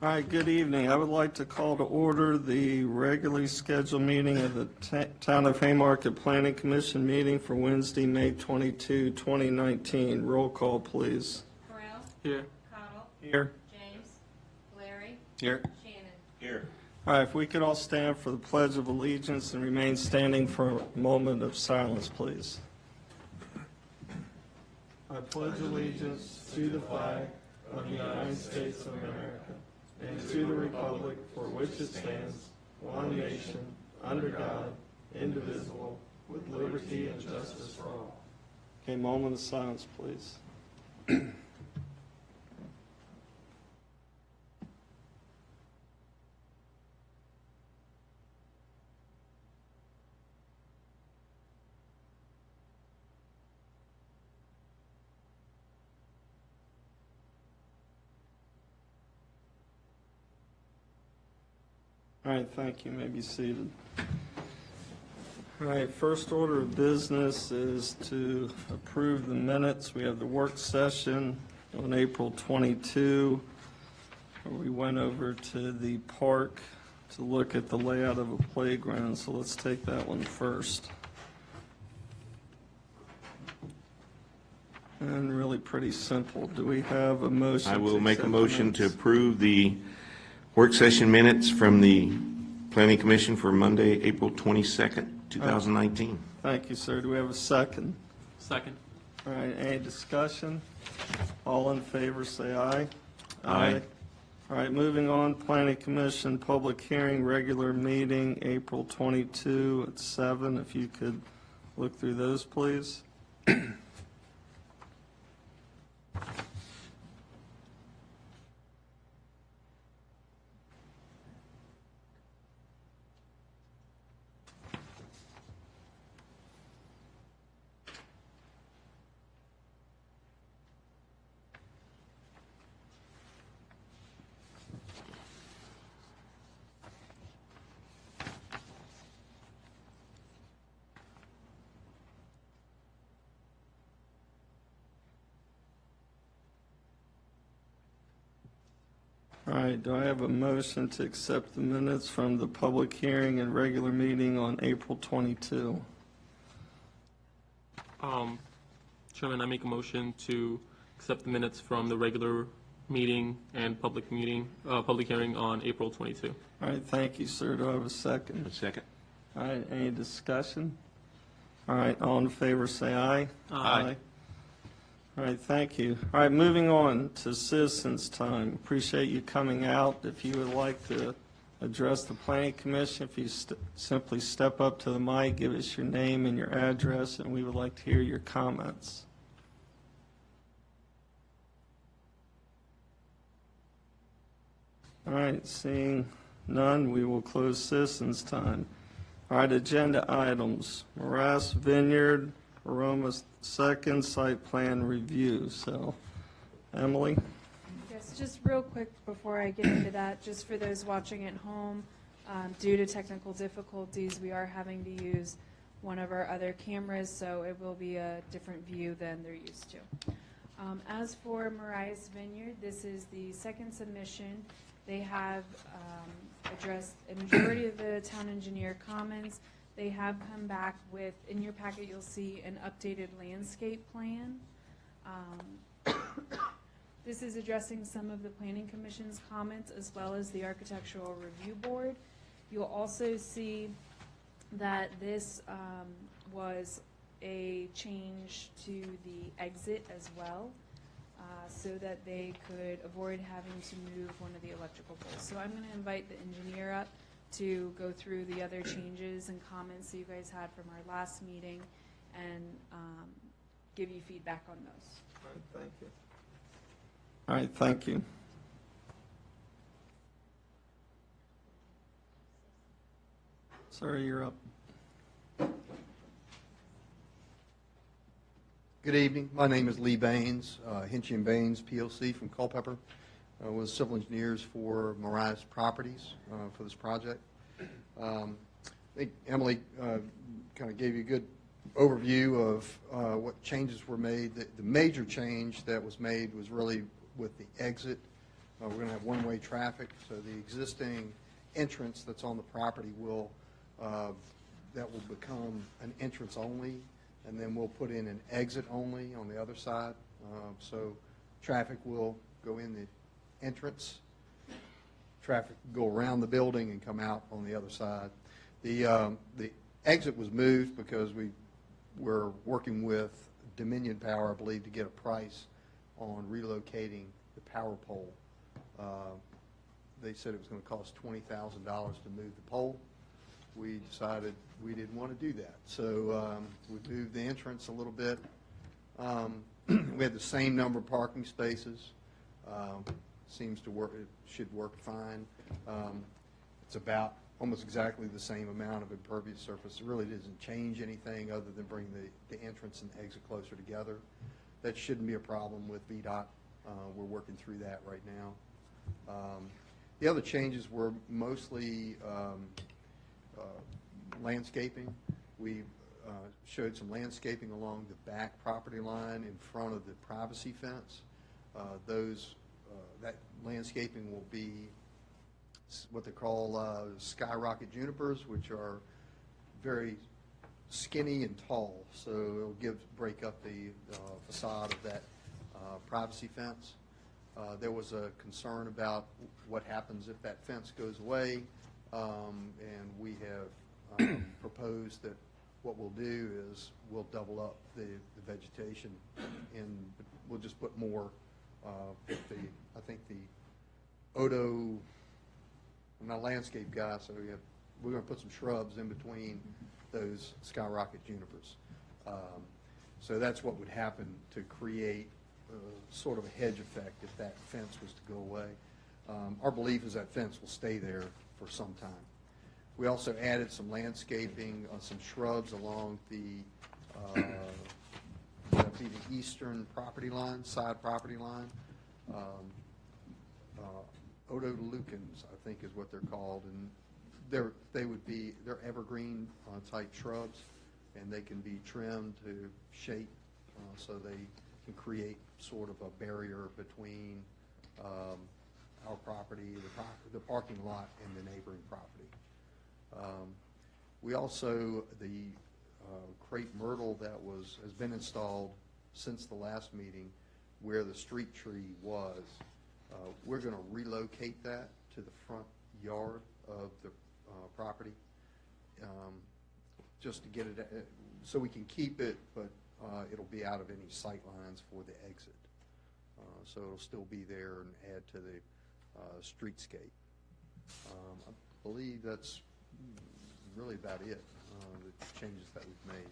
All right, good evening. I would like to call to order the regularly scheduled meeting of the Town of Haymarket Planning Commission meeting for Wednesday, May 22, 2019. Roll call, please. Corral. Here. Cottle. Here. James. Larry. Here. Shannon. Here. All right, if we could all stand for the Pledge of Allegiance and remain standing for a moment of silence, please. I pledge allegiance to the flag of the United States of America and to the republic for which it stands, one nation, under God, indivisible, with liberty and justice for all. Okay, moment of silence, please. All right, thank you. You may be seated. All right, first order of business is to approve the minutes. We have the work session on April 22, where we went over to the park to look at the layout of a playground, so let's take that one first. And really pretty simple. Do we have a motion? I will to make a accept motion to minutes? approve the work session minutes from the Planning Commission for Monday, April 22nd, 2019. Thank you, sir. Do we have a second? Second. All right, any discussion? All in favor, say aye. Aye. All right, moving on, Planning Commission, public hearing, regular meeting, April 22 at 7. If you could look through those, please. All right, do I have a motion to accept the minutes from the public hearing and regular meeting on April 22? Chairman, I make a motion to accept the minutes from the regular meeting and public hearing on April 22. All right, thank you, sir. Do I have a second? A second. All right, any discussion? All right, all in favor, say aye. Aye. All right, thank you. All right, moving on to citizens' time. Appreciate you coming out. If you would like to address the Planning Commission, if you simply step up to the mic, give us your name and your address, and we would like to hear your comments. All right, seeing none, we will close citizens' time. All right, agenda items, Morass Vineyard, Aroma Second Site Plan Review. So, Emily? Yes, just real quick before I get into that, just for those watching at home, due to technical difficulties, we are having to use one of our other cameras, so it will be a different view than they're used to. As for Mariah's Vineyard, this is the second submission. They have addressed a majority of the town engineer comments. They have come back with, in your packet, you'll see an updated landscape plan. This is addressing some of the Planning Commission's comments as well as the Architectural Review Board. You'll also see that this was a change to the exit as well, so that they could avoid having to move one of the electrical poles. So I'm going to invite the engineer up to go through the other changes and comments that you guys had from our last meeting and give you feedback on those. All right, thank you. All right, thank you. Sir, you're up. Good evening. My name is Lee Baines, Hinchy & Baines, PLC from Culpeper. We're civil engineers for Mariah's Properties for this project. I think Emily kind of gave you a good overview of what changes were made. The major change that was made was really with the exit We're going to have one-way traffic, so the existing entrance that's on the property will, that will become an entrance only, and then we'll put in an exit only on the other side. So traffic will go in the entrance, traffic will go around the building and come out on the other side. The exit was moved because we were working with Dominion Power, I believe, to get a price on relocating the power pole. They said it was going to cost $20,000 to move the pole. We decided we didn't want to do that. So we moved the entrance a little bit. We had the same number of parking spaces. Seems to work, it should work fine. It's about almost exactly the same amount of impervious surface. It really doesn't change anything other than bring the entrance and exit closer together. That shouldn't be a problem with VDOT. We're working through that right now. The other changes were mostly landscaping. We showed some landscaping along the back property line in front of the privacy fence. That landscaping will be what they call skyrocket junipers, which are very skinny and tall, so it'll break up the facade of that privacy fence. There was a concern about what happens if that fence goes away, and we have proposed that what we'll do is we'll double up the vegetation, and we'll just put more. I think the Odo, I'm not a landscape guy, so we're going to put some shrubs in between those skyrocket junipers. So that's what would happen to create sort of a hedge effect if that fence was to go away. Our belief is that fence will stay there for some time. We also added some landscaping, some shrubs along that'd be the eastern property line, side property line. Odoleucans, I think is what they're called, and they're evergreen type shrubs, and they can be trimmed to shape so they can create sort of a barrier between our property, the parking lot, and the neighboring property. We also, the crepe myrtle that has been installed since the last meeting where the street tree was, we're going to relocate that to the front yard of the property, just to get it, so we can keep it, but it'll be out of any sight lines for the exit. So it'll still be there and add to the streetscape. I believe that's really about it, the changes that we've made.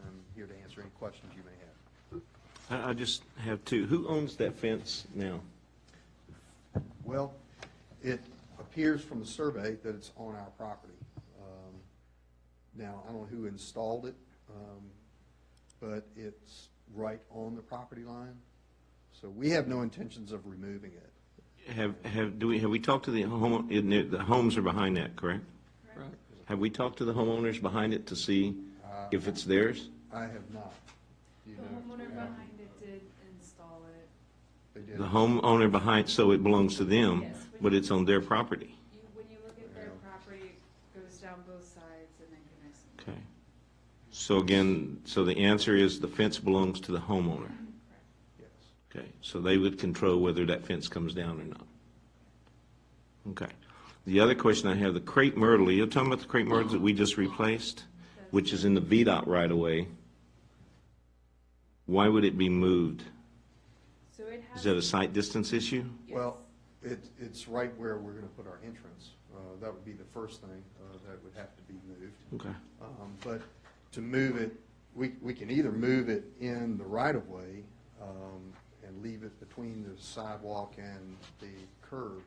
I'm here to answer any questions you may have. I just have two. Who owns that fence now? Well, it appears from the survey that it's on our property. Now, I don't know who installed it, but it's right on the property line. So we have no intentions of removing it. Have we talked to the the homes are behind that, correct? Right. Have we talked to the homeowners behind it to see if it's theirs? I have not. Do you The know? homeowner behind it did install it. They did. The homeowner behind, so it belongs to them, Yes. but it's on their property. When you look at their property, it goes down both sides and then connects them. Okay. So again, so the answer is the fence belongs to the homeowner. Yes. Okay, so they would control whether that fence comes down or not. Okay. The other question I have, the crepe myrtle, you're talking about the crepe myrtles that we just replaced, which is in the VDOT right away. Why would it be moved? So it has. Is that a site distance issue? Yes. Well, it's right where we're going to put our entrance. That would be the first thing that would have to be moved. Okay. But to move it, we can either move it in the right-of-way and leave it between the sidewalk and the curb.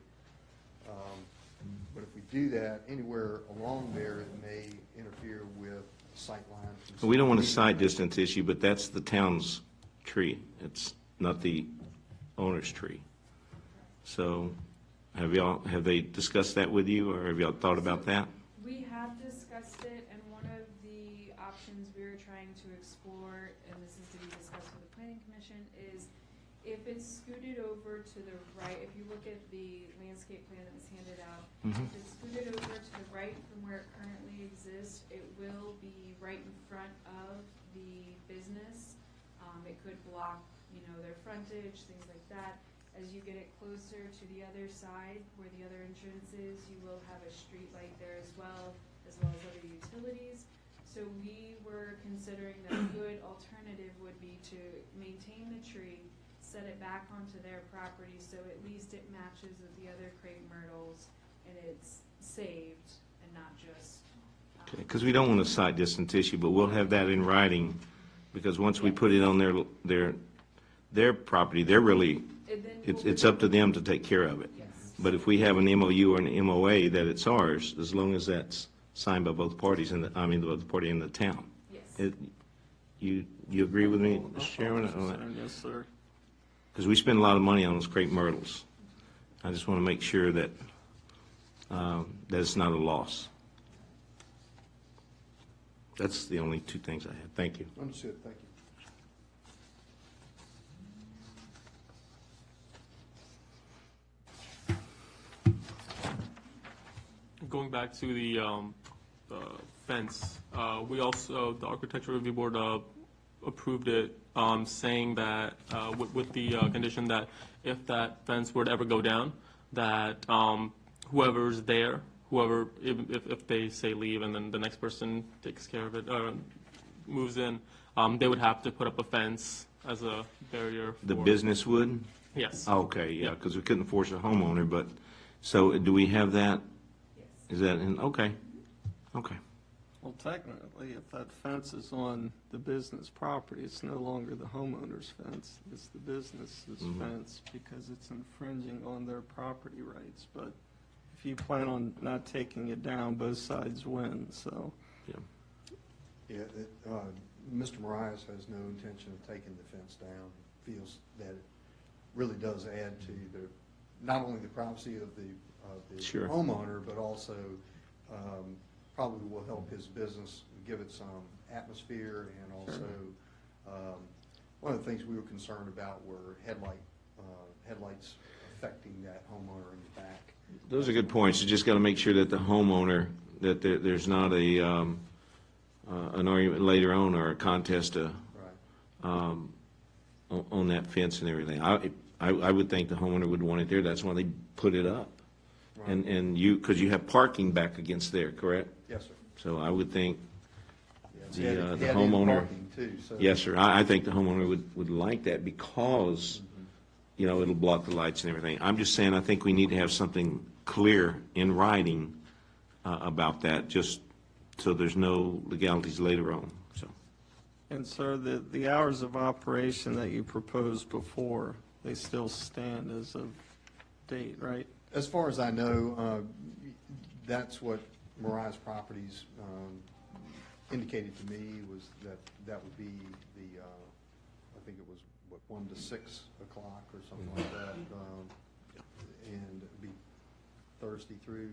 But if we do that anywhere along there, it may interfere with sight lines. We don't want a site distance issue, but that's the town's tree. It's not the owner's tree. So have they discussed that with you, or have y'all thought about that? We have discussed it, and one of the options we were trying to explore, and this is to be discussed with the planning commission, is If it's scooted over to the right, if you look at the landscape plan that was handed out, Mhm. if it's scooted over to the right from where it currently exists, it will be right in front of the business. It could block, their frontage, things like that. As you get it closer to the other side, where the other entrance is, you will have a street light there as well as other utilities. So we were considering that a good alternative would be to maintain the tree, set it back onto their property, so at least it matches with the other crepe myrtles, and it's saved and not just. Because we don't want a site distance issue, but we'll have that in writing, because once we put it on their property, they're really, And then it's up to them to take care of it. Yes. But if we have an MOU or an MOA that it's ours, as long as that's signed by both parties, both the party and the town. Yes. You agree with me, Mr. Chairman, on that? Yes, sir. Because we spend a lot of money on those crepe myrtles. I just want to make sure that, that it's not a loss. That's the only two things I had. Thank you. Understood, thank you. Going back to the fence, we also, the Architectural Review Board approved it, saying that, with the condition that if that fence were to ever go down, that whoever's there, if they say leave and then the next person takes care of it, moves in, they would have to put up a fence as a barrier. The for- business would? Yes. Okay, yeah, Yep. because we couldn't force a homeowner, but, so do we have that? Yes. Is that in, okay, okay. Well, technically, if that fence is on the business property, it's no longer the homeowner's fence, it's the business's Mhm. fence, because it's infringing on their property rights. But if you plan on not taking it down, both sides win, so. Yeah, Mr. Marias has no intention of taking the fence down. Feels that it really does add to not only the privacy of the Sure. homeowner, but also probably will help his business, give it some atmosphere, and also, one of the things we were concerned about were headlights affecting that homeowner in the back. Those are good points. You just got to make sure that the homeowner, that there's not an argument later on or a contest Right. on that fence and everything. I would think the homeowner would want it there. That's why they put it up. Right. And you, because you have parking back against there, correct? Yes, sir. So I would think, Yes. The, He had- the he had homeowner- parking, too, so- yes, sir, I think the homeowner would like that because, it'll block the lights and everything. I'm just saying, I think we need to have something clear in writing about that, just so there's no legalities later on, so. And sir, the hours of operation that you proposed before, they still stand as of date, right? As far as I know, that's what Marias Properties indicated to me, was that would be I think it was, 1 to 6 o'clock or something like that. And it'd be Thursday through,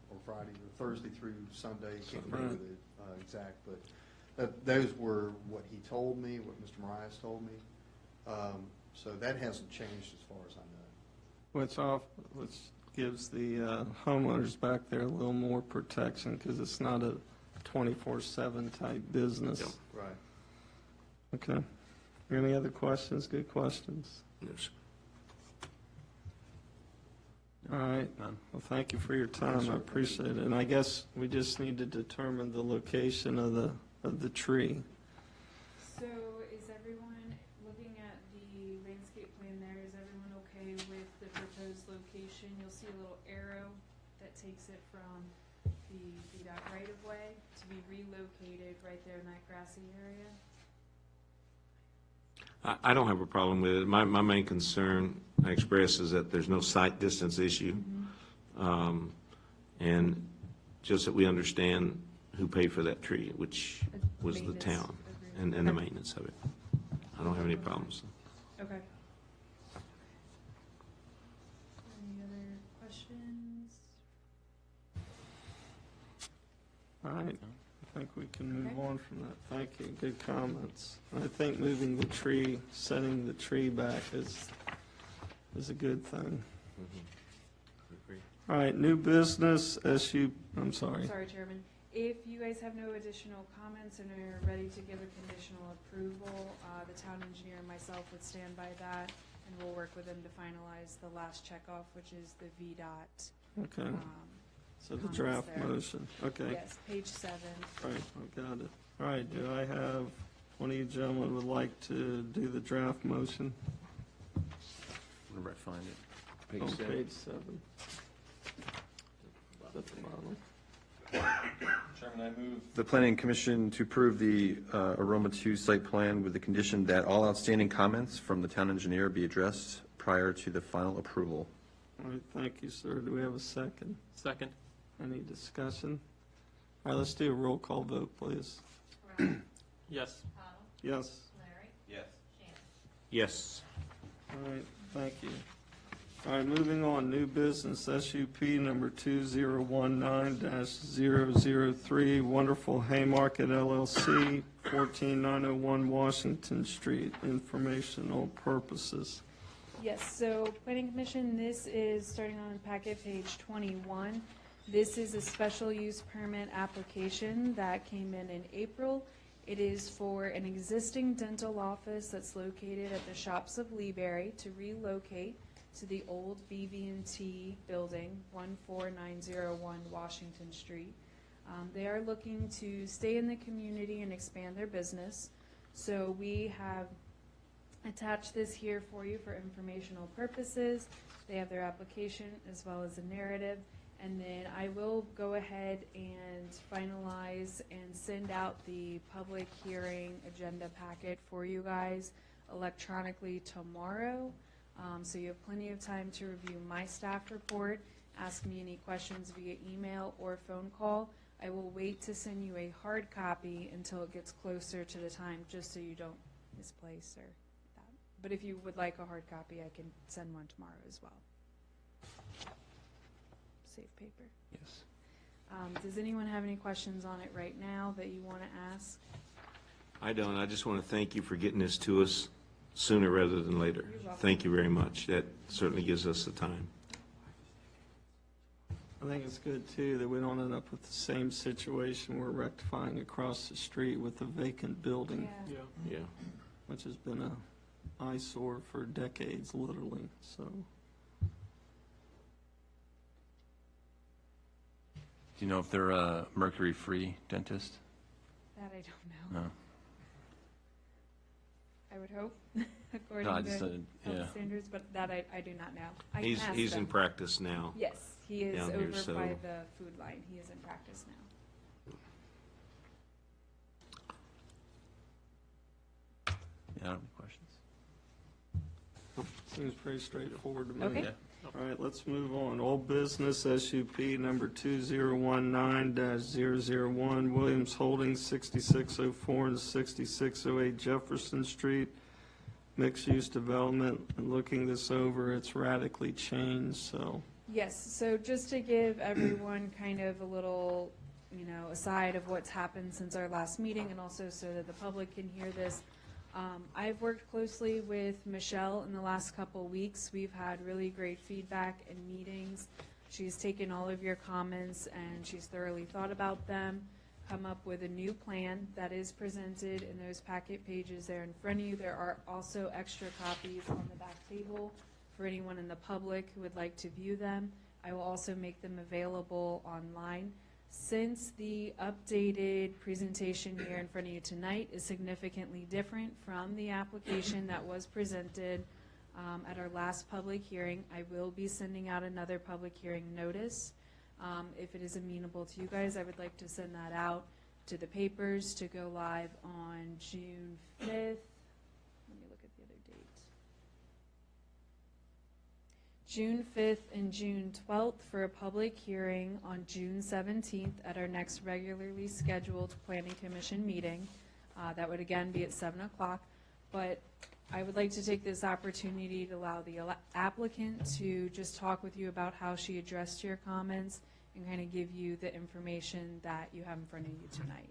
or Friday, or Thursday through Sunday, can't remember the exact, but those were what he told me, what Mr. Marias told me. So that hasn't changed as far as I know. Which gives the homeowners back there a little more protection, because it's not a 24/7 type business. Yep. Right. Okay. Any other questions? Good questions. Yes. All right. Well, thank you for your time. I appreciate it. And I guess we just need to determine the location of the tree. So is everyone, looking at the landscape plan there, is everyone okay with the proposed location? You'll see a little arrow that takes it from the VDOT right-of-way to be relocated right there in that grassy area. I don't have a problem with it. My main concern I express is that there's no sight distance issue. And just that we understand who paid for that tree, which was the Maintenance town, agreement. and the Okay. maintenance of it. I don't have any problems. Okay. Any other questions? All right. think we can move Okay. on from that. Thank you, good comments. I think moving the tree, setting the tree back is a good thing. All right, new business, I'm sorry. Sorry, Chairman. If you guys have no additional comments and are ready to give a conditional approval, the town engineer and myself would stand by that, and we'll work with them to finalize the last checkoff, which is the VDOT. Okay, so the comments draft there. motion, okay. Yes, page 7. Right, I got it. All right, do I have, one of you gentlemen would like to do the draft motion Whenever I find it. on page 7? At the bottom. Chairman, I move the planning commission to approve the Aroma 2 site plan with the condition that all outstanding comments from the town engineer be addressed prior to the final approval. All right, thank you, sir. Do we have a second? Second. Any discussion? All right, let's do a roll call vote, please. Brown, Yes. Cottle, Yes. Larry, Yes. Shannon. Yes. All right, thank you. All right, moving on, new business, SUP number 2019-003, Wonderful Haymarket LLC, 14901 Washington Street, informational purposes. Yes, so Planning Commission, this is starting on packet page 21. This is a special use permit application that came in April. It is for an existing dental office that's located at the Shops of Leeberry to relocate to the old BB&T building, 14901 Washington Street. They are looking to stay in the community and expand their business. So we have attached this here for you for informational purposes. They have their application as well as a narrative. And then I will go ahead and finalize and send out the public hearing agenda packet for you guys electronically tomorrow. So you have plenty of time to review my staff report, ask me any questions via email or phone call. I will wait to send you a hard copy until it gets closer to the time, just so you don't misplace or that. But if you would like a hard copy, I can send one tomorrow as well. Safe paper. Yes. Does anyone have any questions on it right now that you want to ask? I don't. I just want to thank you for getting this to us sooner rather than later. You're welcome. Thank you very much. That certainly gives us the time. I think it's good, too, that we don't end up with the same situation we're rectifying across the street with a vacant building, Yeah. Yeah. Yeah. which has been a eyesore for decades, literally, so. Do you know if they're a mercury-free dentist? That I don't know. No. I would hope, No, according I to just, health yeah. standards, but that I do not know. I can ask He's in them. practice now. Yes, he is down here, over so- by the food line. He is in practice now. Yeah, I don't have any questions. Seems pretty straightforward to me. Okay. Yeah. All right, let's move on. Old business, SUP number 2019-001, Williams Holdings, 6604 and 6608 Jefferson Street, mixed-use development. And looking this over, it's radically changed, so. Yes, so just to give everyone kind of a little, aside of what's happened since our last meeting, and also so that the public can hear this, I've worked closely with Michelle in the last couple weeks. We've had really great feedback and meetings. She's taken all of your comments and she's thoroughly thought about them, come up with a new plan that is presented in those packet pages there in front of you. There are also extra copies on the back table for anyone in the public who would like to view them. I will also make them available online. Since the updated presentation here in front of you tonight is significantly different from the application that was presented at our last public hearing, I will be sending out another public hearing notice. If it is amenable to you guys, I would like to send that out to the papers to go live on June 5th. Let me look at the other date. June 5th and June 12th for a public hearing on June 17th at our next regularly scheduled Planning Commission meeting. That would again be at 7 o'clock. But I would like to take this opportunity to allow the applicant to just talk with you about how she addressed your comments and kind of give you the information that you have in front of you tonight.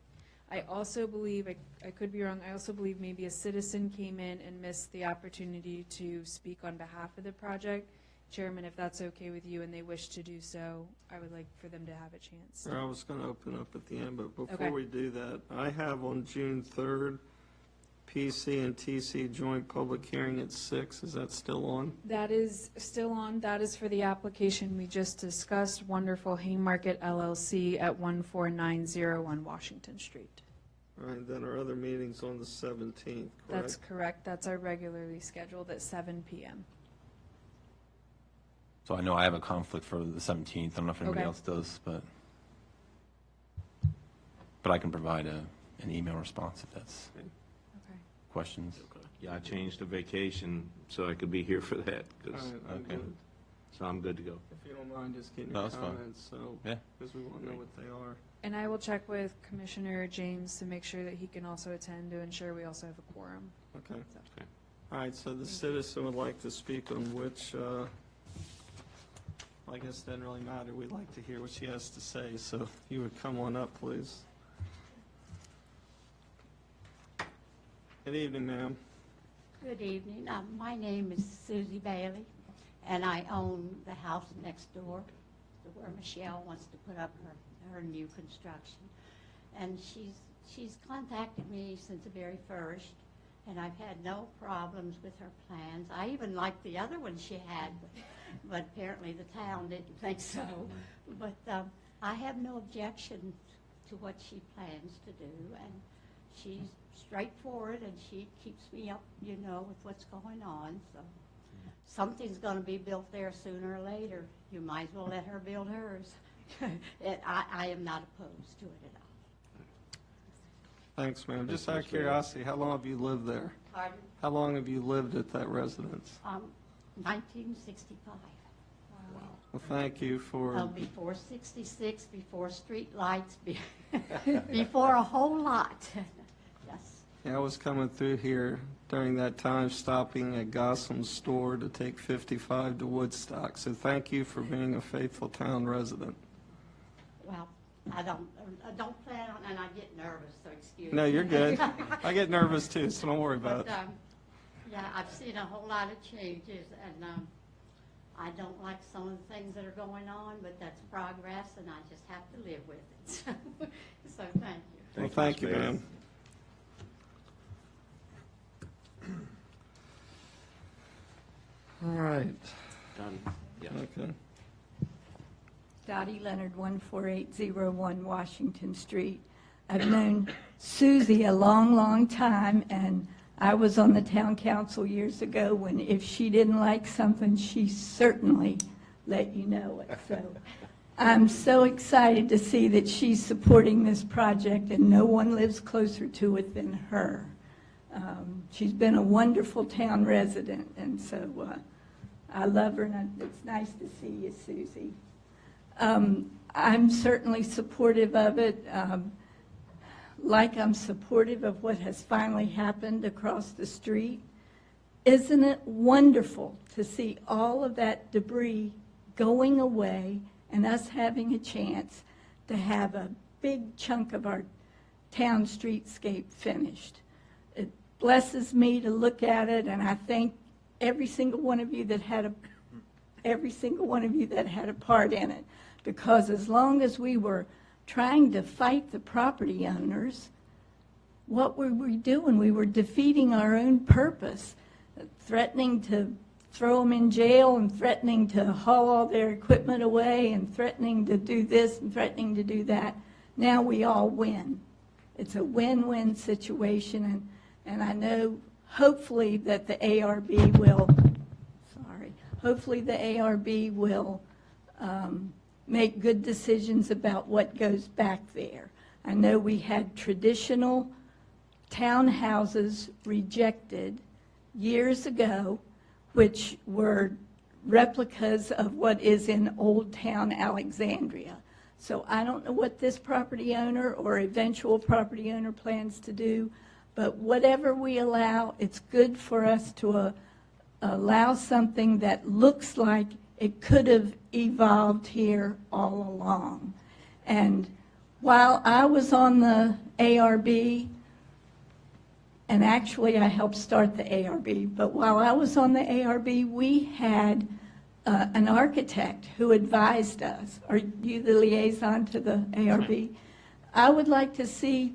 I also believe, I could be wrong, I also believe maybe a citizen came in and missed the opportunity to speak on behalf of the project. Chairman, if that's okay with you and they wish to do so, I would like for them to have a chance. I was going to open up at the end, but Okay. before we do that, I have on June 3rd, PC and TC joint public hearing at 6. Is that still on? That is still on. That is for the application we just discussed, Wonderful Haymarket LLC at 14901 Washington Street. All right, then our other meeting's on the 17th, That's correct? correct. That's our regularly scheduled at 7 PM. So I know I have a conflict for the 17th. I don't know if anybody Okay. else does, but I can provide an email response if that's Okay. questions. Yeah, I changed the vacation so I could be here for that, All 'cause- right, I'm okay. good. so I'm good to go. If you don't mind, just getting No, your that's fine. comments, so, Yeah. because we want to know what they are. And I will check with Commissioner James to make sure that he can also attend to ensure we also have a quorum. Okay. Okay. All right, so the citizen would like to speak on which, I guess it doesn't really matter. We'd like to hear what she has to say, so if you would come on up, please. Good evening, ma'am. Good evening. My name is Susie Bailey, and I own the house next door to where Michelle wants to put up her new construction. And she's contacted me since the very first, and I've had no problems with her plans. I even liked the other one she had, but apparently the town didn't think so. But I have no objection to what she plans to do, and she's straightforward, and she keeps me up, with what's going on. So something's going to be built there sooner or later. You might as well let her build hers. I am not opposed to it at all. Thanks, ma'am. Just Thanks, out of Ms. Bailey. curiosity, how long have you lived there? Pardon? How long have you lived at that residence? 1965. Well, thank you for, Before 66, before street lights, before a whole lot. Yes. yeah, I was coming through here during that time, stopping at Gossham's store to take 55 to Woodstock. So thank you for being a faithful town resident. Well, I don't plan on, and I get nervous, so excuse me. No, you're good. I get nervous too, so don't worry about But, it. yeah, I've seen a whole lot of changes, and I don't like some of the things that are going on, but that's progress, and I just have to live with it. So thank you. Well, thank you, Ms. Bailey. ma'am. All right, Done. Yeah. okay. Dottie Leonard, 14801 Washington Street. I've known Susie a long, long time, and I was on the town council years ago when if she didn't like something, she certainly let you know it. So I'm so excited to see that she's supporting this project, and no one lives closer to it than her. She's been a wonderful town resident, and so I love her, and it's nice to see you, Susie. I'm certainly supportive of it, like I'm supportive of what has finally happened across the street. Isn't it wonderful to see all of that debris going away and us having a chance to have a big chunk of our town streetscape finished? It blesses me to look at it, and I thank every single one of you that had a part in it. Because as long as we were trying to fight the property owners, what were we doing? We were defeating our own purpose, threatening to throw them in jail and threatening to haul all their equipment away and threatening to do this and threatening to do that. Now we all win. It's a win-win situation, and I know hopefully that the ARB will, make good decisions about what goes back there. I know we had traditional townhouses rejected years ago, which were replicas of what is in Old Town Alexandria. So I don't know what this property owner or eventual property owner plans to do, but whatever we allow, it's good for us to allow something that looks like it could have evolved here all along. And While I was on the ARB, and actually I helped start the ARB, but while I was on the ARB, we had an architect who advised us. Are you the liaison to the ARB? I would like to see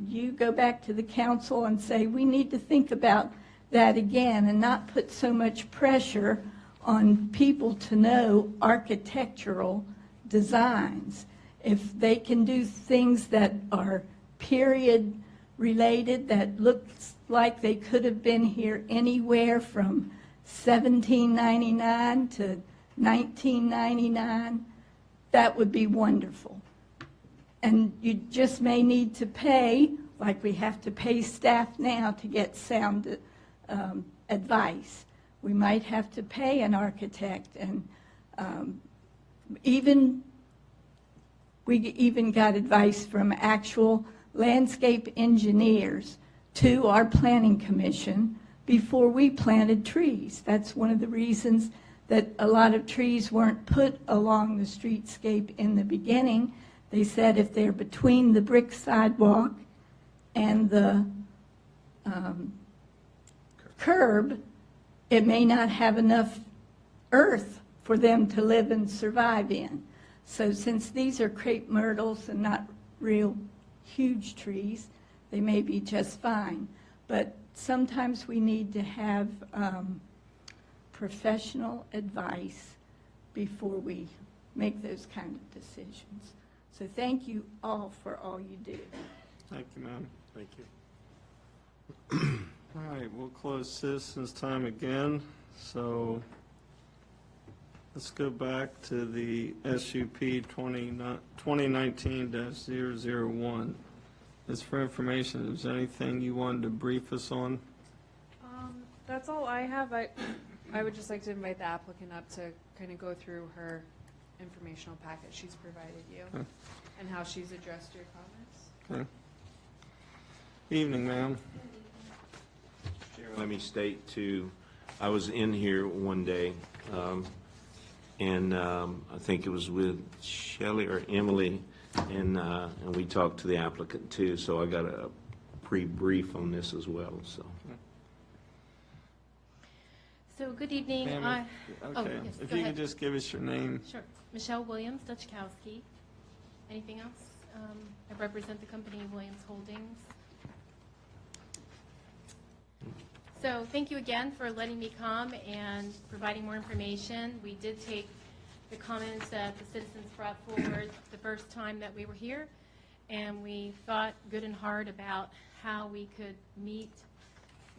you go back to the council and say, we need to think about that again and not put so much pressure on people to know architectural designs. If they can do things that are period related, that looks like they could have been here anywhere from 1799 to 1999, that would be wonderful. And you just may need to pay, like we have to pay staff now to get sound advice. We might have to pay an architect, and we even got advice from actual landscape engineers to our planning commission before we planted trees. That's one of the reasons that a lot of trees weren't put along the streetscape in the beginning. They said if they're between the brick sidewalk and the curb, it may not have enough earth for them to live and survive in. So since these are crepe myrtles and not real huge trees, they may be just fine. But sometimes we need to have professional advice before we make those kind of decisions. So thank you all for all you do. Thank you, ma'am. Thank you. All right, we'll close citizens' time again. So let's go back to the SUP 2019-001. It's for information. Is there anything you wanted to brief us on? That's all I have. I would just like to invite the applicant up to kind of go through her informational packet she's provided you Okay. and how she's addressed your comments. Okay. Evening, ma'am. Let me state too, I was in here one day, and I think it was with Shelley or Emily, and we talked to the applicant too, so I got a pre-brief on this as well, so. So, good evening. Ma'am, Oh, okay, yes, if go you ahead. could just give us your name. Sure. Michelle Williams, Dutchkowski. Anything else? I represent the company Williams Holdings. So thank you again for letting me come and providing more information. We did take the comments that the citizens brought forward the first time that we were here, and we thought good and hard about how we could meet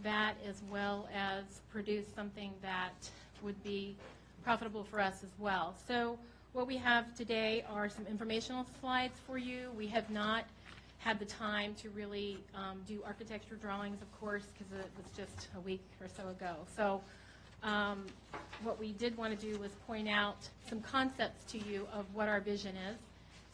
that as well as produce something that would be profitable for us as well. So what we have today are some informational slides for you. We have not had the time to really do architecture drawings, of course, because it was just a week or so ago. So what we did want to do was point out some concepts to you of what our vision is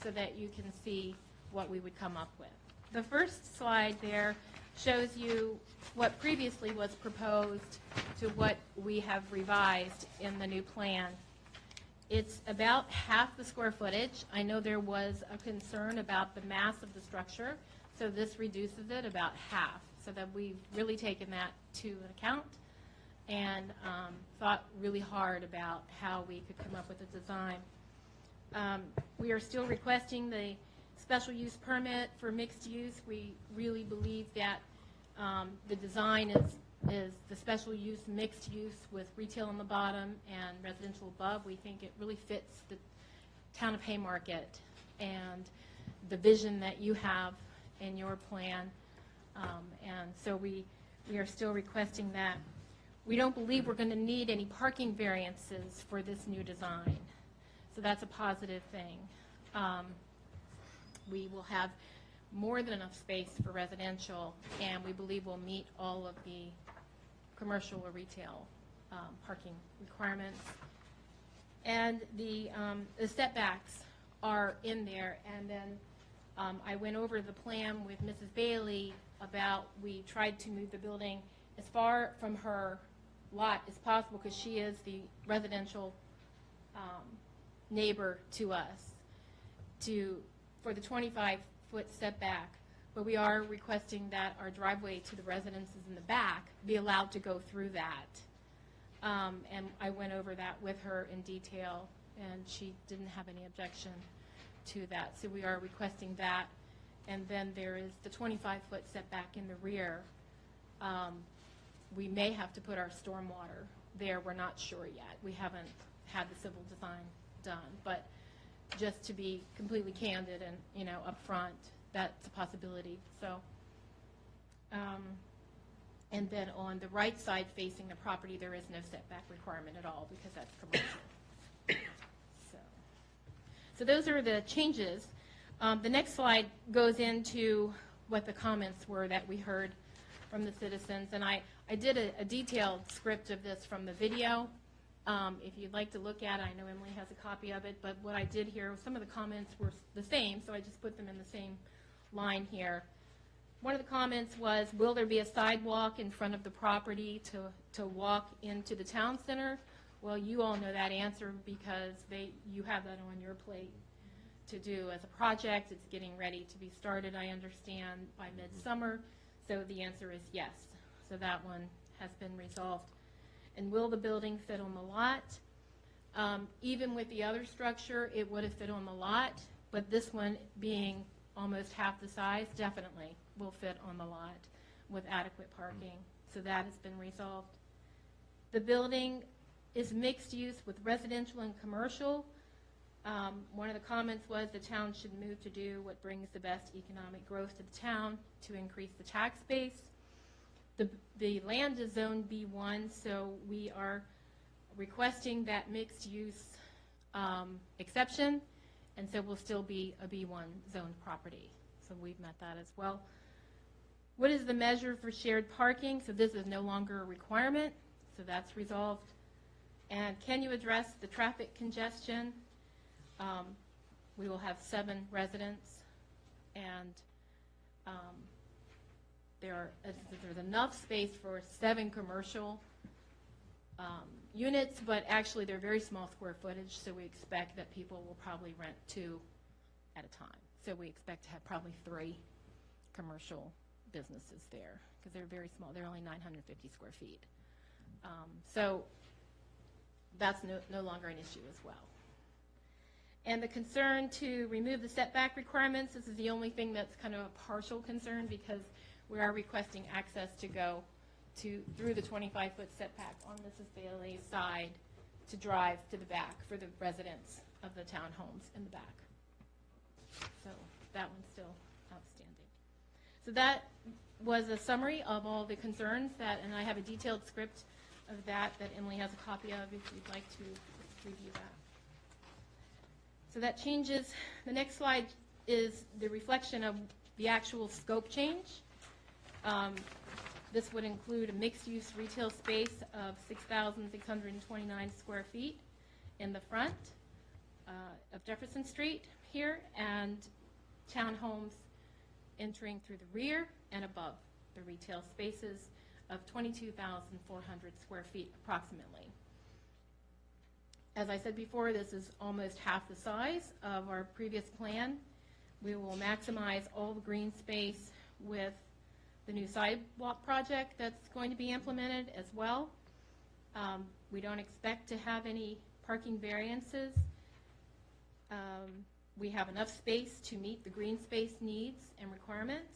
so that you can see what we would come up with. The first slide there shows you what previously was proposed to what we have revised in the new plan. It's about half the square footage. I know there was a concern about the mass of the structure, so this reduces it about half, so that we've really taken that to account and thought really hard about how we could come up with a design. We are still requesting the special use permit for mixed use. We really believe that the design is the special use mixed use with retail on the bottom and residential above. We think it really fits the town of Haymarket and the vision that you have in your plan. And so we are still requesting that. We don't believe we're going to need any parking variances for this new design. So that's a positive thing. We will have more than enough space for residential, and we believe we'll meet all of the commercial or retail parking requirements. And the setbacks are in there. And then I went over the plan with Mrs. Bailey about we tried to move the building as far from her lot as possible because she is the residential neighbor to us, to for the 25-foot setback, but we are requesting that our driveway to the residences in the back be allowed to go through that. And I went over that with her in detail, and she didn't have any objection to that. So we are requesting that. And then there is the 25-foot setback in the rear. We may have to put our stormwater there. We're not sure yet. We haven't had the civil design done. But just to be completely candid and, you know, upfront, that's a possibility. So, and then on the right side facing the property, there is no setback requirement at all because that's commercial. So those are the changes. The next slide goes into what the comments were that we heard from the citizens. And I did a detailed script of this from the video. If you'd like to look at it, I know Emily has a copy of it, but what I did here, some of the comments were the same, so I just put them in the same line here. One of the comments was, will there be a sidewalk in front of the property to walk into the town center? Well, you all know that answer because you have that on your plate to do as a project. It's getting ready to be started, I understand, by midsummer. So the answer is yes. So that one has been resolved. And will the building fit on the lot? Even with the other structure, it would have fit on the lot, but this one being almost half the size, definitely will fit on the lot with adequate parking. So that has been resolved. The building is mixed use with residential and commercial. One of the comments was the town should move to do what brings the best economic growth to the town to increase the tax base. The land is zoned B1, so we are requesting that mixed use exception, and so we'll still be a B1 zoned property. So we've met that as well. What is the measure for shared parking? So this is no longer a requirement, so that's resolved. And can you address the traffic congestion? We will have 7 residents, and there's enough space for 7 commercial units, but actually they're very small square footage, so we expect that people will probably rent 2 at a time. So we expect to have probably 3 commercial businesses there, because they're very small. They're only 950 square feet. So that's no longer an issue as well. And the concern to remove the setback requirements, this is the only thing that's kind of a partial concern because we are requesting access to go through the 25-foot setback on Mrs. Bailey's side to drive to the back for the residents of the townhomes in the back. So that one's still outstanding. So that was a summary of all the concerns and I have a detailed script of that Emily has a copy of if you'd like to review that. So that changes. The next slide is the reflection of the actual scope change. This would include a mixed-use retail space of 6,629 square feet in the front of Jefferson Street here, and townhomes entering through the rear and above the retail spaces of 22,400 square feet approximately. As I said before, this is almost half the size of our previous plan. We will maximize all the green space with the new sidewalk project that's going to be implemented as well. We don't expect to have any parking variances. We have enough space to meet the green space needs and requirements.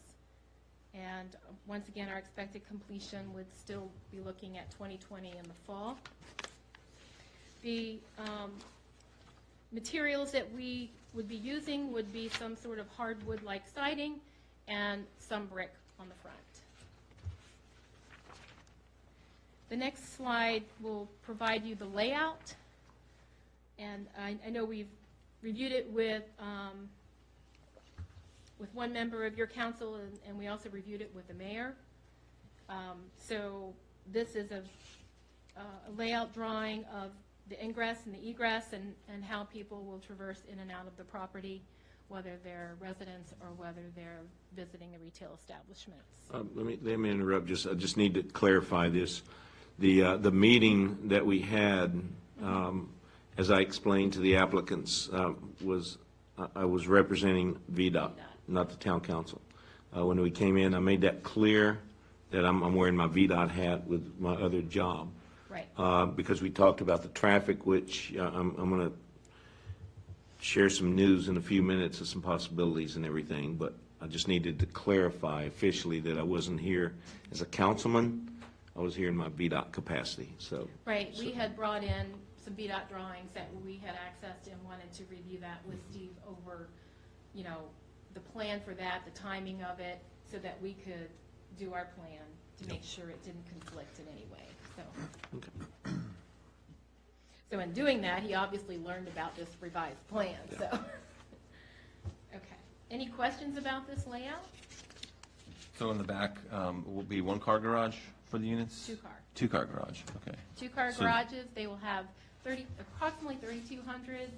And once again, our expected completion would still be looking at 2020 in the fall. The materials that we would be using would be some sort of hardwood-like siding and some brick on the front. The next slide will provide you the layout. And I know we've reviewed it with one member of your council, and we also reviewed it with the mayor. So this is a layout drawing of the ingress and the egress and how people will traverse in and out of the property, whether they're residents or whether they're visiting the retail establishments. Let me interrupt. I just need to clarify this. The meeting that we had, as I explained to the applicants, was I was representing VDOT, not the town council. When we came in, I made that clear that I'm wearing my VDOT hat with my other job. Right. Because we talked about the traffic, which I'm going to share some news in a few minutes of some possibilities and everything, but I just needed to clarify officially that I wasn't here as a councilman. I was here in my VDOT capacity, so. Right, we had brought in some VDOT drawings that we had accessed and wanted to review that with Steve over, you know, the plan for that, the timing of it, so that we could do our plan to make sure it didn't conflict in any way, so. Okay. So in doing that, he obviously learned about this revised plan, so. Okay, any questions about this layout? So in the back will be one-car garage for the units? Two-car. Two-car garage, okay. Two-car So- garages, they will have approximately 3,200,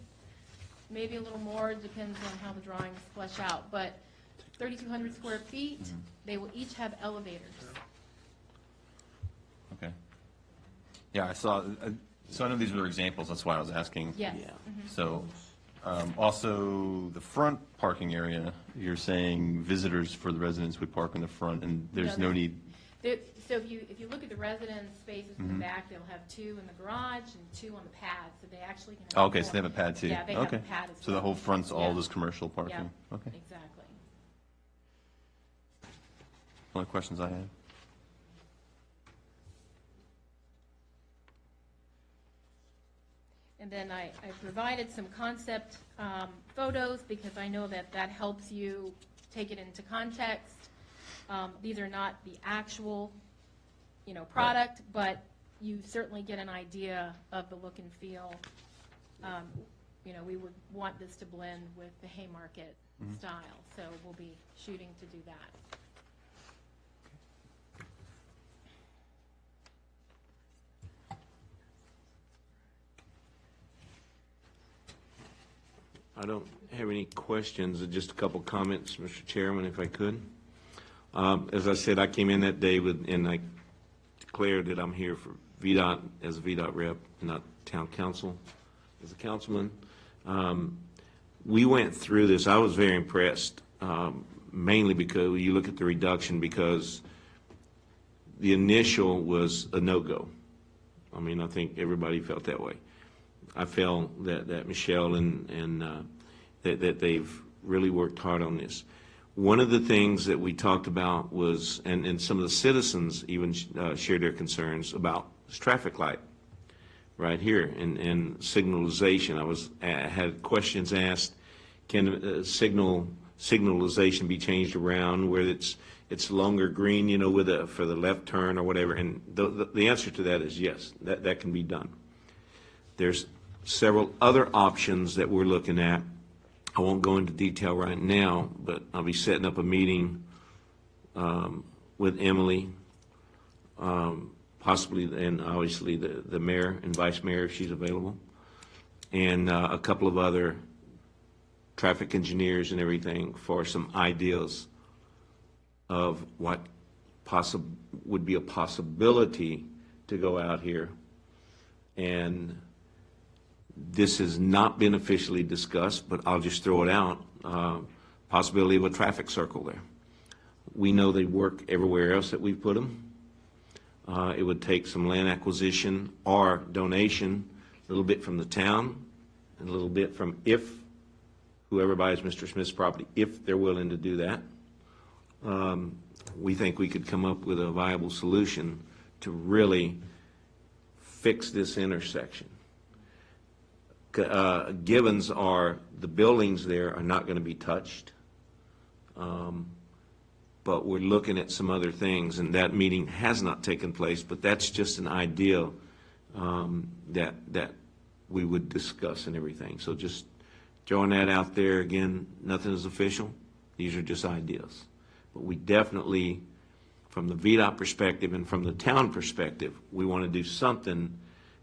maybe a little more, depends on how the drawings flesh out, but 3,200 square feet. They will each have elevators. Okay. Yeah, I saw, so I know these were examples, that's why I was asking. Yes. Yeah. So, also, the front parking area, you're saying visitors for the residents would park in the front, and there's no need, So if you look at the residence spaces in the back, they'll have 2 in the garage and 2 on the pad, so they actually can have. oh, okay, so they have a pad too? Yeah, they have a Okay. pad as So the well. whole front's all Yeah. this commercial Yeah, parking? Okay. exactly. Only questions I had. And then I provided some concept photos because I know that that helps you take it into context. These are not the actual, you know, product, but you certainly get an idea of the look and feel. You know, we would want this to blend with the Haymarket style, so we'll be shooting to do that. I don't have any questions, just a couple comments, Mr. Chairman, if I could. As I said, I came in that day and I declared that I'm here for VDOT as a VDOT rep, not town council as a councilman. We went through this. I was very impressed, mainly because you look at the reduction, because the initial was a no-go. I mean, I think everybody felt that way. I felt that Michelle and that they've really worked hard on this. One of the things that we talked about was, and some of the citizens even shared their concerns about, this traffic light right here and signalization. I had questions asked, can signalization be changed around where it's longer green, you know, for the left turn or whatever? And the answer to that is yes, that can be done. There's several other options that we're looking at. I won't go into detail right now, but I'll be setting up a meeting with Emily, possibly, and obviously the mayor and vice mayor if she's available, and a couple of other traffic engineers and everything for some ideas of what would be a possibility to go out here. And this has not been officially discussed, but I'll just throw it out, possibility of a traffic circle there. We know they work everywhere else that we've put them. It would take some land acquisition or donation, a little bit from the town, and a little bit from whoever buys Mr. Smith's property, if they're willing to do that. We think we could come up with a viable solution to really fix this intersection. Givens the buildings there are not going to be touched. But we're looking at some other things, and that meeting has not taken place, but that's just an idea that we would discuss and everything. So just throwing that out there, again, nothing is official. These are just ideas. But we definitely, from the VDOT perspective and from the town perspective, we want to do something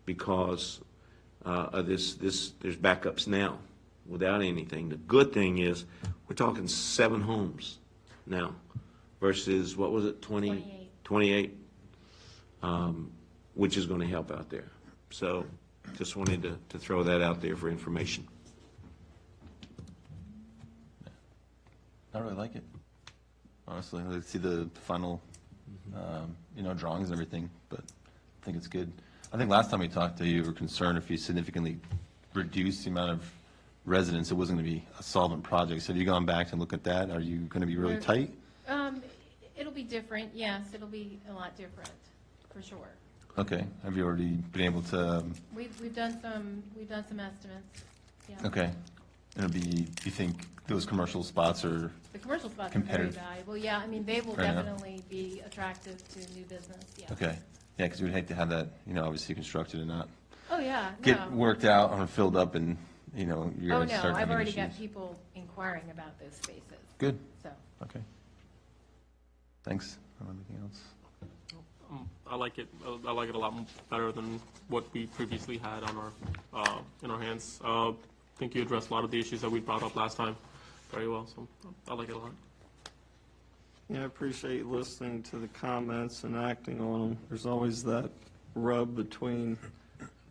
because of this, there's backups now without anything. The good thing is we're talking 7 homes now versus, what was it, 28, which is going to help out there. So just wanted to throw that out there for information. I really like it, honestly. I see the final, drawings and everything, but I think it's good. I think last time we talked to you, you were concerned if you significantly reduced the amount of residents, it wasn't going to be a solvent project. So have you gone back and looked at that? Are you going to be really tight? It'll be different, yes, it'll be a lot different, for sure. Okay. Have you already been able to, We've done some estimates, yeah. okay. It'll be, do you think those commercial spots are, The commercial spots are very Competitive. valuable, yeah, I mean, they will Fair enough. definitely be attractive to new business, yeah. okay. Yeah, because we'd hate to have that, obviously constructed and not Oh, yeah, get no. worked out or filled up and, you're Oh, going to no, start I've having already issues. got people inquiring about those spaces, Good, so. okay. Thanks. I don't have anything else. I like it. I like it a lot better than what we previously had on our in our hands. I think you addressed a lot of the issues that we brought up last time very well. So I like it a lot. Yeah, I appreciate listening to the comments and acting on them. There's always that rub between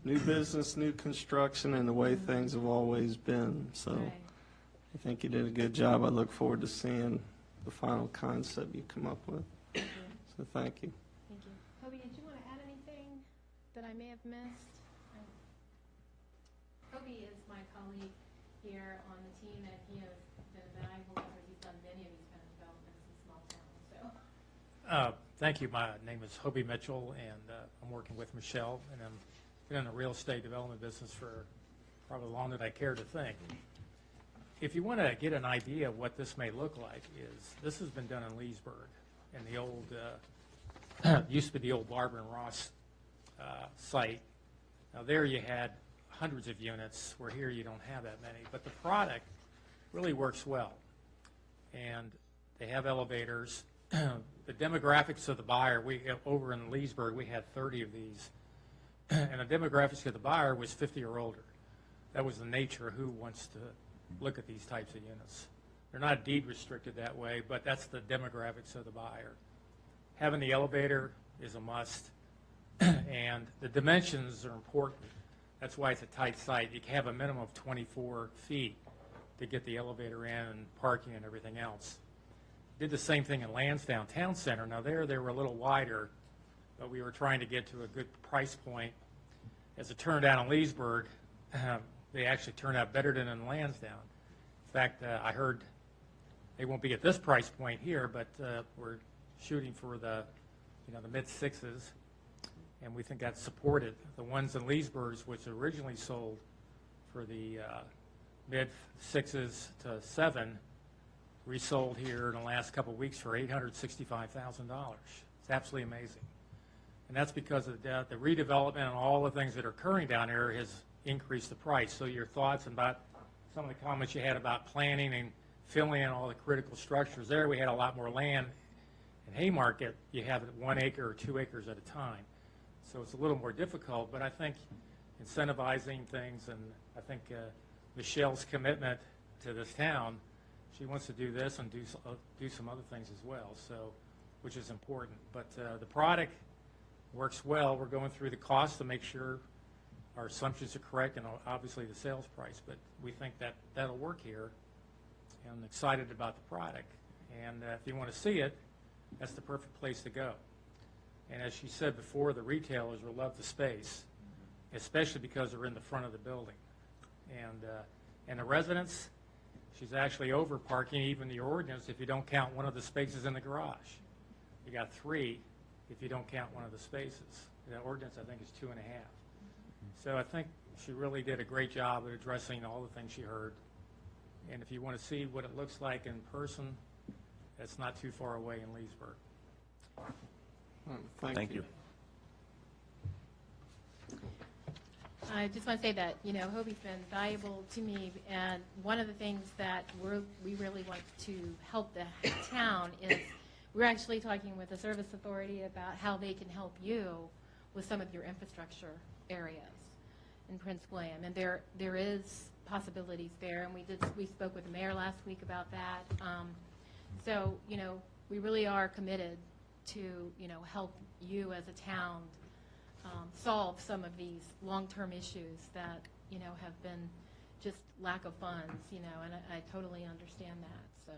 new business, new construction, and the way things have always been. So Right. I think you did a good job. I look forward to seeing the final concept you come up with. Thank you. So thank you. Thank you. Hobie, did you want to add anything that I may have missed? Hobie is my colleague here on the team, and he has been valuable because he's done many of these kind of developments in small towns, so. Thank you. My name is Hobie Mitchell, and I'm working with Michelle, and I'm been in the real estate development business for probably longer than I care to think. If you want to get an idea of what this may look like, is this has been done in Leesburg, in the old, used to be the old Barber and Ross site. Now there you had hundreds of units, where here you don't have that many, but the product really works well. And they have elevators. The demographics of the buyer, over in Leesburg, we had 30 of these, and the demographics of the buyer was 50 or older. That was the nature of who wants to look at these types of units. They're not deed restricted that way, but that's the demographics of the buyer. Having the elevator is a must, and the dimensions are important. That's why it's a tight site. You can have a minimum of 24 feet to get the elevator in and parking and everything else. Did the same thing in Lansdowne Town Center. Now they were a little wider, but we were trying to get to a good price point. As it turned out in Leesburg, they actually turned out better than in Lansdowne. In fact, I heard they won't be at this price point here, but we're shooting for the mid sixes, and we think that's supported. The ones in Leesburg, which originally sold for the mid sixes to seven, resold here in the last couple of weeks for $865,000. It's absolutely amazing. And that's because of the redevelopment and all the things that are occurring down there has increased the price. So your thoughts about some of the comments you had about planning and filling in all the critical structures there, we had a lot more land. In Haymarket, you have it 1 acre or 2 acres at a time. So it's a little more difficult, but I think incentivizing things, and I think Michelle's commitment to this town, she wants to do this and do some other things as well, so, which is important. But the product works well. We're going through the costs to make sure our assumptions are correct, and obviously the sales price, but we think that that'll work here. And I'm excited about the product. And if you want to see it, that's the perfect place to go. And as she said before, the retailers will love the space, especially because they're in the front of the building. And the residents, she's actually over parking even the ordinance if you don't count one of the spaces in the garage. You got 3 if you don't count one of the spaces. The ordinance, I think, is 2.5. So I think she really did a great job at addressing all the things she heard. And if you want to see what it looks like in person, it's not too far away in Leesburg. Thank you. I just want to say that, Hobie's been valuable to me, and one of the things that we really want to help the town is we're actually talking with the Service Authority about how they can help you with some of your infrastructure areas in Prince William, and there is possibilities there, and we spoke with the mayor last week about that. So, we really are committed to, help you as a town solve some of these long-term issues that, have been just lack of funds, and I totally understand that, so.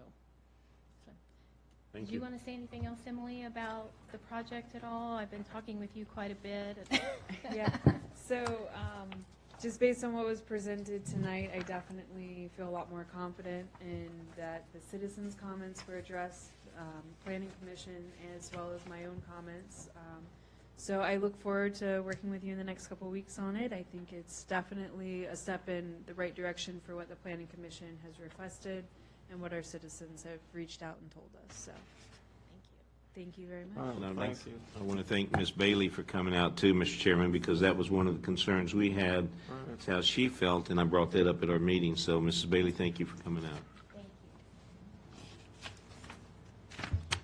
Thank Did you want to say anything else, Emily, about the project at all? I've been talking with you quite a bit. Yeah, so, just based on what was presented tonight, I definitely feel a lot more confident in that the citizens' comments were addressed, planning commission, as well as my own comments. So I look forward to working with you in the next couple of weeks on it. I think it's definitely a step in the right direction for what the planning commission has requested and what our citizens have reached out and told us, so. Thank you very All much. right, And I'd well, like- thank you. I want to thank Ms. Bailey for coming out too, Mr. Chairman, because that was one of the concerns we had. All right. It's how she felt, and I brought that up at our meeting. So, Mrs. Bailey, thank you for coming out. Thank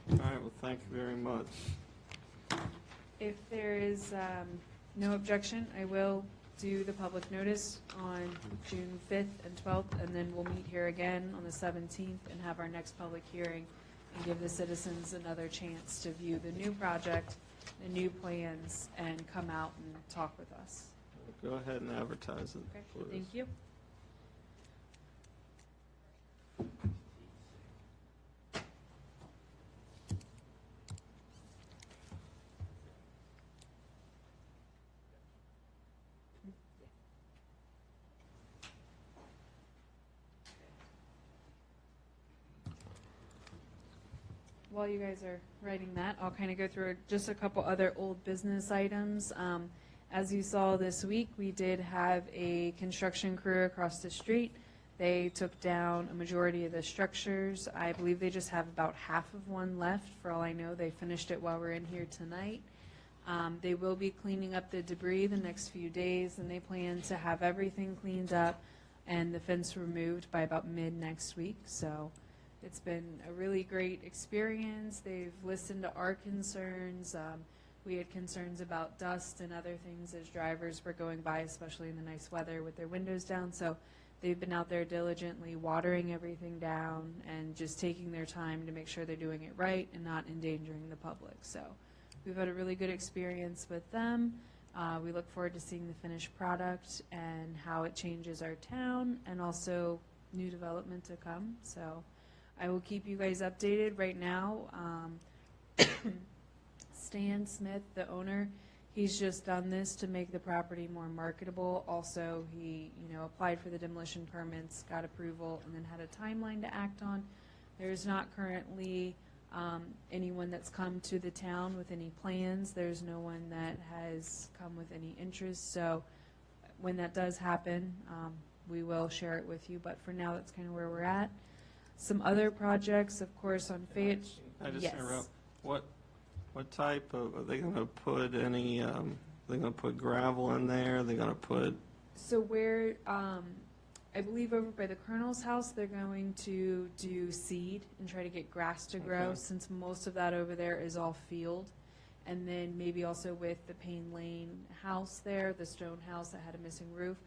you. All right, well, thank you very much. If there is no objection, I will do the public notice on June 5th and 12th, and then we'll meet here again on the 17th and have our next public hearing and give the citizens another chance to view the new project, the new plans, and come out and talk with us. Go ahead and advertise it. Okay, please. thank you. While you guys are writing that, I'll kind of go through just a couple other old business items. As you saw this week, we did have a construction crew across the street. They took down a majority of the structures. I believe they just have about half of one left. For all I know, they finished it while we're in here tonight. They will be cleaning up the debris the next few days, and they plan to have everything cleaned up and the fence removed by about mid next week. So it's been a really great experience. They've listened to our concerns. We had concerns about dust and other things as drivers were going by, especially in the nice weather with their windows down. So they've been out there diligently watering everything down and just taking their time to make sure they're doing it right and not endangering the public. So we've had a really good experience with them. We look forward to seeing the finished product and how it changes our town and also new development to come. So I will keep you guys updated. Right now, Stan Smith, the owner, he's just done this to make the property more marketable. Also, he, applied for the demolition permits, got approval, and then had a timeline to act on. There's not currently anyone that's come to the town with any plans. There's no one that has come with any interest. So when that does happen, we will share it with you. But for now, that's kind of where we're at. Some other projects, of course, on Fayette. I just Yes. interrupt. What type of, are they going to put any, they're going to put gravel in there? Are they going to put, So where, I believe over by the Colonel's house, they're going to do seed and try to get grass to grow, Okay. since most of that over there is all field. And then maybe also with the Payne Lane house there, the stone house that had a missing roof.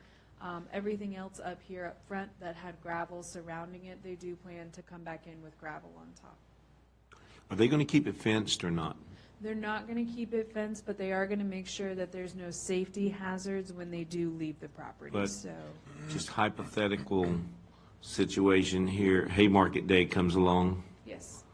Everything else up here up front that had gravel surrounding it, they do plan to come back in with gravel on top. Are they going to keep it fenced or not? They're not going to keep it fenced, but they are going to make sure that there's no safety hazards when they do leave the property, But- so. Just hypothetical situation here, Haymarket Day comes along, Yes.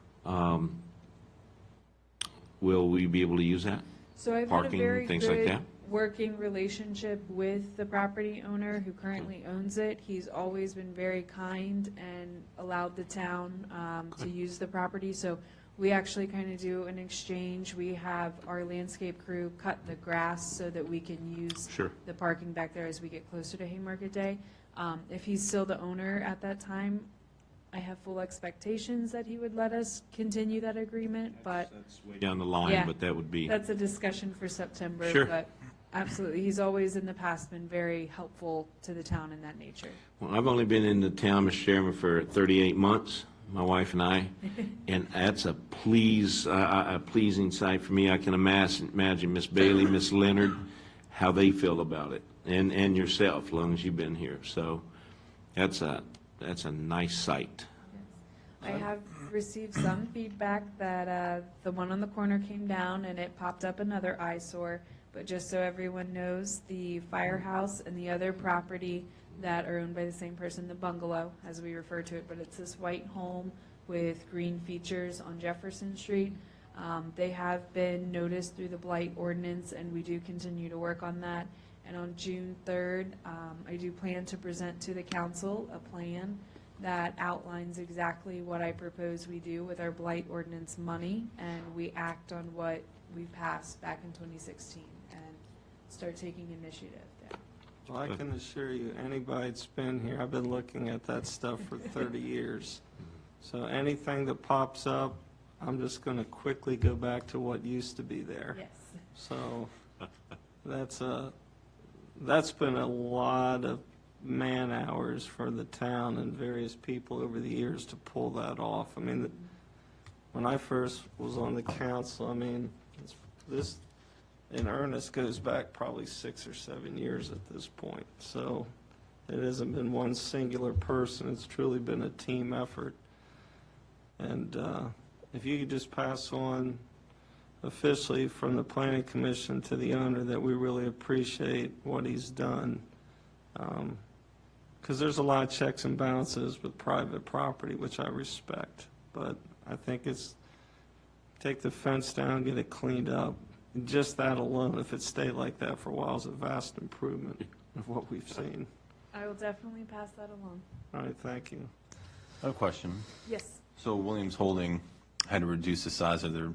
will we be able to use that? So I've had a Parking, very things like good that? working relationship with the property owner who currently owns it. He's always been very kind and allowed the town to use the property. So we actually kind of do an exchange. We have our landscape crew cut the grass so that we can use Sure. the parking back there as we get closer to Haymarket Day. If he's still the owner at that time, I have full expectations that he would let us continue that agreement, but That's way down the line, Yeah. but that would be, that's a discussion for September. Sure. But absolutely, he's always in the past been very helpful to the town in that nature. well, I've only been in the town, Mr. Chairman, for 38 months, my wife and I, and that's a pleasing sight for me. I can imagine Miss Bailey, Miss Leonard, how they feel about it, and yourself, as long as you've been here. So that's a nice sight. I have received some feedback that the one on the corner came down and it popped up another eyesore. But just so everyone knows, the firehouse and the other property that are owned by the same person, the bungalow, as we refer to it, but it's this white home with green features on Jefferson Street. They have been noticed through the blight ordinance, and we do continue to work on that. And on June 3rd, I do plan to present to the council a plan that outlines exactly what I propose we do with our blight ordinance money, and we act on what we passed back in 2016 and start taking initiative there. Well, I can assure you, anybody that's been here, I've been looking at that stuff for 30 years. So anything that pops up, I'm just going to quickly go back to what used to be there. Yes. So that's been a lot of man hours for the town and various people over the years to pull that off. I mean, when I first was on the council, I mean, this in earnest goes back probably 6 or 7 years at this point. So it hasn't been one singular person. It's truly been a team effort. And if you could just pass on officially from the planning commission to the owner that we really appreciate what he's done. Because there's a lot of checks and balances with private property, which I respect. But I think it's take the fence down, get it cleaned up. And just that alone, if it stayed like that for a while, is a vast improvement of what we've seen. I will definitely pass that along. All right, thank you. I have a question. Yes. So Williams Holding had to reduce the size of their,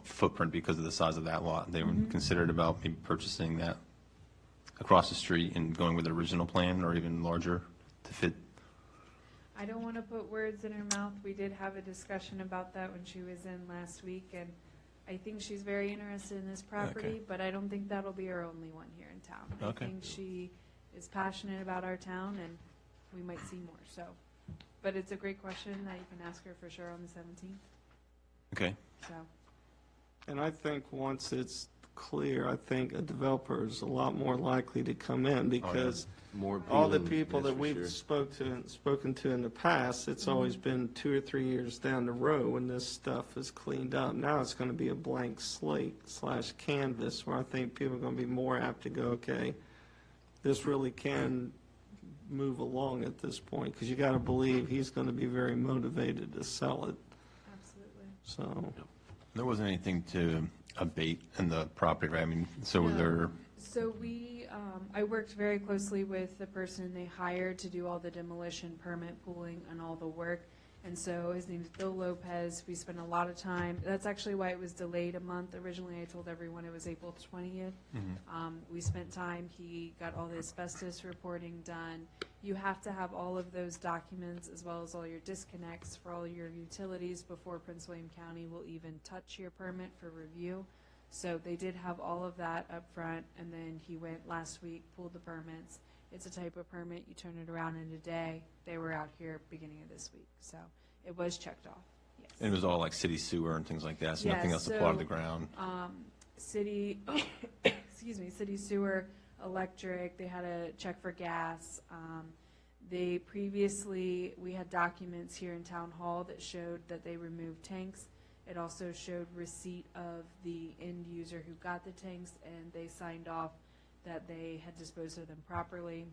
footprint because of the size of that lot. They were considered about maybe purchasing that across the street and going with the original plan or even larger to fit. I don't want to put words in her mouth. We did have a discussion about that when she was in last week, and I think she's very interested in this property, Okay. but I don't think that'll be her only one here in town. Okay. I think she is passionate about our town, and we might see more, so. But it's a great question that you can ask her for sure on the 17th, Okay. so. And I think once it's clear, I think a developer is a lot more likely to come in because More all the appealing, people that's that for we've sure. spoken to in the past, it's always been 2 or 3 years down the road when this stuff is cleaned up. Now it's going to be a blank slate / canvas where I think people are going to be more apt to go, okay, this really can move along at this point, because you got to believe he's going to be very motivated to sell it. Absolutely. So, There wasn't anything to abate in the property, right? I mean, so No. there, So I worked very closely with the person they hired to do all the demolition, permit pooling, and all the work. And so his name is Bill Lopez. We spent a lot of time. That's actually why it was delayed a month. Originally, I told everyone it was April 20th. We spent time. He got all the asbestos reporting done. You have to have all of those documents as well as all your disconnects for all your utilities before Prince William County will even touch your permit for review. So they did have all of that up front, and then he went last week, pulled the permits. It's a type of permit, you turn it around in a day. They were out here beginning of this week, so it was checked off, yes. it was all like city sewer and things like that, so Yeah, nothing else applied to the so, ground. City, city sewer, electric, they had a check for gas. They previously, we had documents here in Town Hall that showed that they removed tanks. It also showed receipt of the end user who got the tanks, and they signed off that they had disposed of them properly.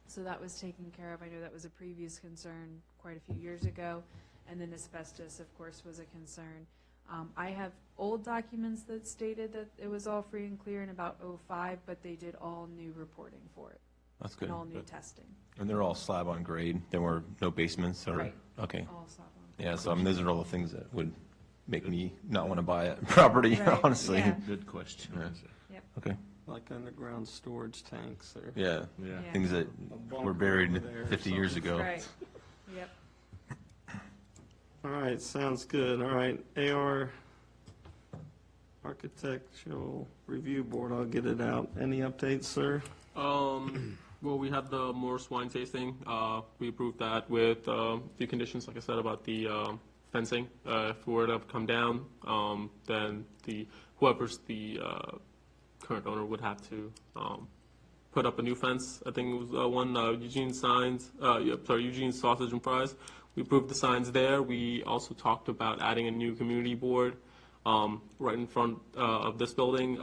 So that was taken care of. I know that was a previous concern quite a few years ago. And then asbestos, of course, was a concern. I have old documents that stated that it was all free and clear in about '05, but they did all new reporting for it. That's good. And all new testing. And they're all slab on grade. There were no basements or, Right. okay. All slab on. Yeah, so I mean, those are all the things that would make me not want to buy a property, Right, honestly. yeah. Good question. Yeah. Okay, like underground storage tanks or. yeah, Yeah. Yeah. things that bunker were buried over there or 50 years ago. Right, yep. All right, sounds good. All right, AR Architectural Review Board, I'll get it out. Any updates, sir? Well, we had the Morris wine tasting. We approved that with a few conditions, like I said, about the fencing. If it were to come down, then whoever's the current owner would have to put up a new fence. I think it was one Eugene Sausage and Fries. We approved the signs there. We also talked about adding a new community board right in front of this building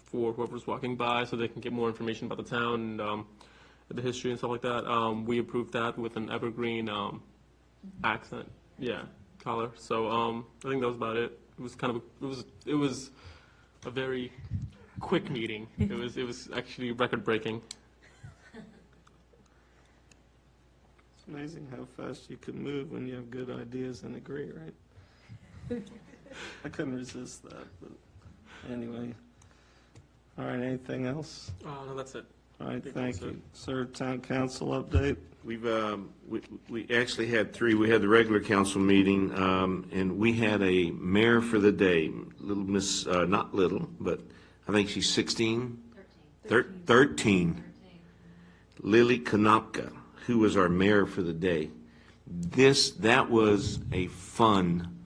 for whoever's walking by, so they can get more information about the town and the history and stuff like that. We approved that with an evergreen accent Yeah, collar. So I think that was about it. It was kind of it was a very quick meeting. It was actually record breaking. It's amazing how fast you can move when you have good ideas and agree, right? I couldn't resist that, but anyway. All right, anything else? No, that's it. All right, Thank thank you, you. Sir, town council update? We actually had three. We had the regular council meeting, and we had a mayor for the day, little Miss, not little, but I think she's 16? 13. Lily Konopka, who was our mayor for the day. That was a fun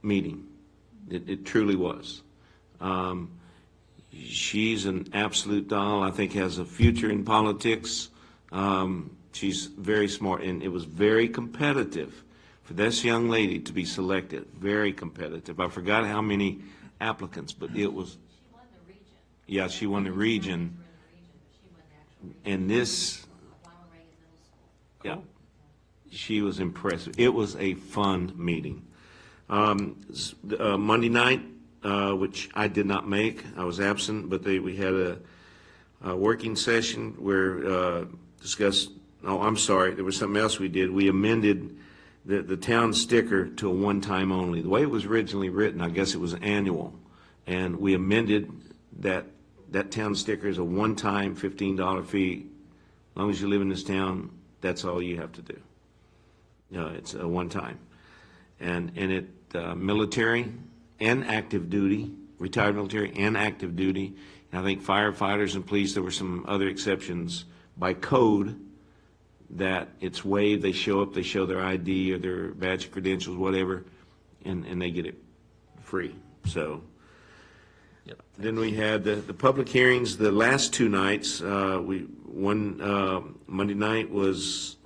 meeting. It truly was. She's an absolute doll. I think has a future in politics. She's very smart, and it was very competitive for this young lady to be selected. Very competitive. I forgot how many applicants, but it was. She won the region. Yeah, she won the region. And this, Ronald Reagan Middle School. yeah, she was impressive. It was a fun meeting. Monday night, which I did not make, I was absent, but we had a working session where discussed. Oh, I'm sorry. There was something else we did. We amended the town sticker to a one-time only. The way it was originally written, I guess it was annual, and we amended that town sticker is a one-time $15 fee. As long as you live in this town, that's all you have to do. It's a one-time, and it military and active duty, retired military and active duty. And I think firefighters and police. There were some other exceptions by code that it's waived. They show up, they show their ID or their badge credentials, whatever, and they get it free. So then we had the public hearings the last two nights. Monday night was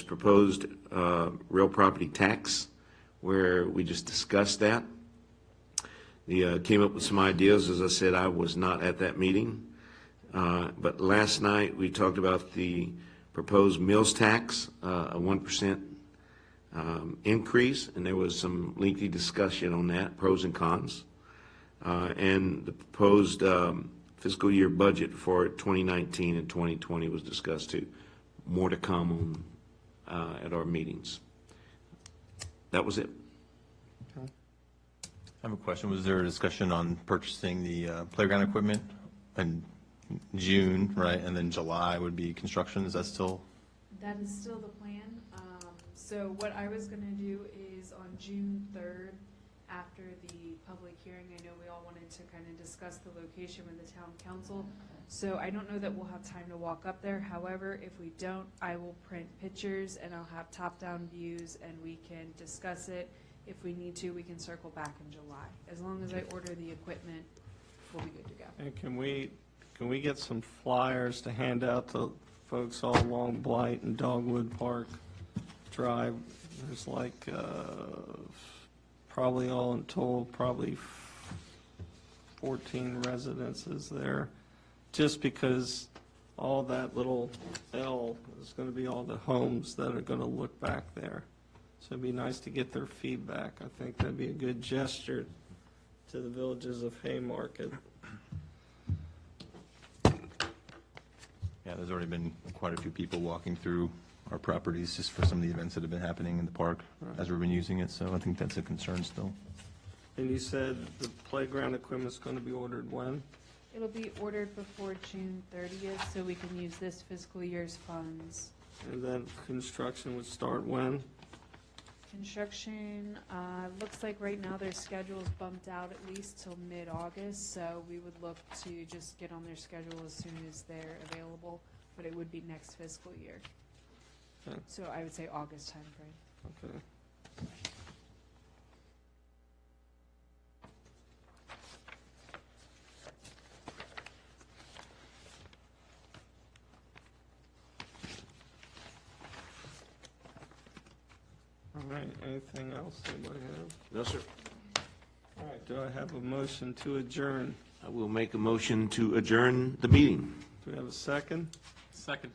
proposed real property tax, where we just discussed that. Came up with some ideas. As I said, I was not at that meeting. But last night, we talked about the proposed mills tax, a 1% increase, and there was some lengthy discussion on that, pros and cons. And the proposed fiscal year budget for 2019 and 2020 was discussed too. More to come on at our meetings. That was it. I have a question. Was there a discussion on purchasing the playground equipment in June, right? And then July would be construction. Is that still? That is still the plan. So what I was gonna do is on June 3rd, after the public hearing, I know we all wanted to kind of discuss the location with the town council. So I don't know that we'll have time to walk up there. However, if we don't, I will print pictures and I'll have top-down views and we can discuss it. If we need to, we can circle back in July. As long as I order the equipment, we'll be good to go. And can we get some flyers to hand out to folks all along Blight and Dogwood Park Drive? There's like, probably all in total, probably 14 residences there. Just because all that little L is going to be all the homes that are going to look back there. So it'd be nice to get their feedback. I think that'd be a good gesture to the villages of Haymarket. Yeah, there's already been quite a few people walking through our properties just for some of the events that have been happening in the park as we've been using it, so I think that's a concern still. And you said the playground equipment's going to be ordered when? It'll be ordered before June 30th, so we can use this fiscal year's funds. And then construction would start when? Construction, looks like right now their schedule's bumped out at least till mid-August, so we would look to just get on their schedule as soon as they're available, but it would be next fiscal year. Okay. So I would say August timeframe. Okay. All right, anything else anybody have? No, sir. All right, do I have a motion to adjourn? I will make a motion to adjourn the meeting. Do we have a second? Second.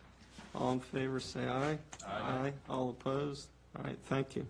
All in favor, say aye. Aye. All opposed? All right, thank you.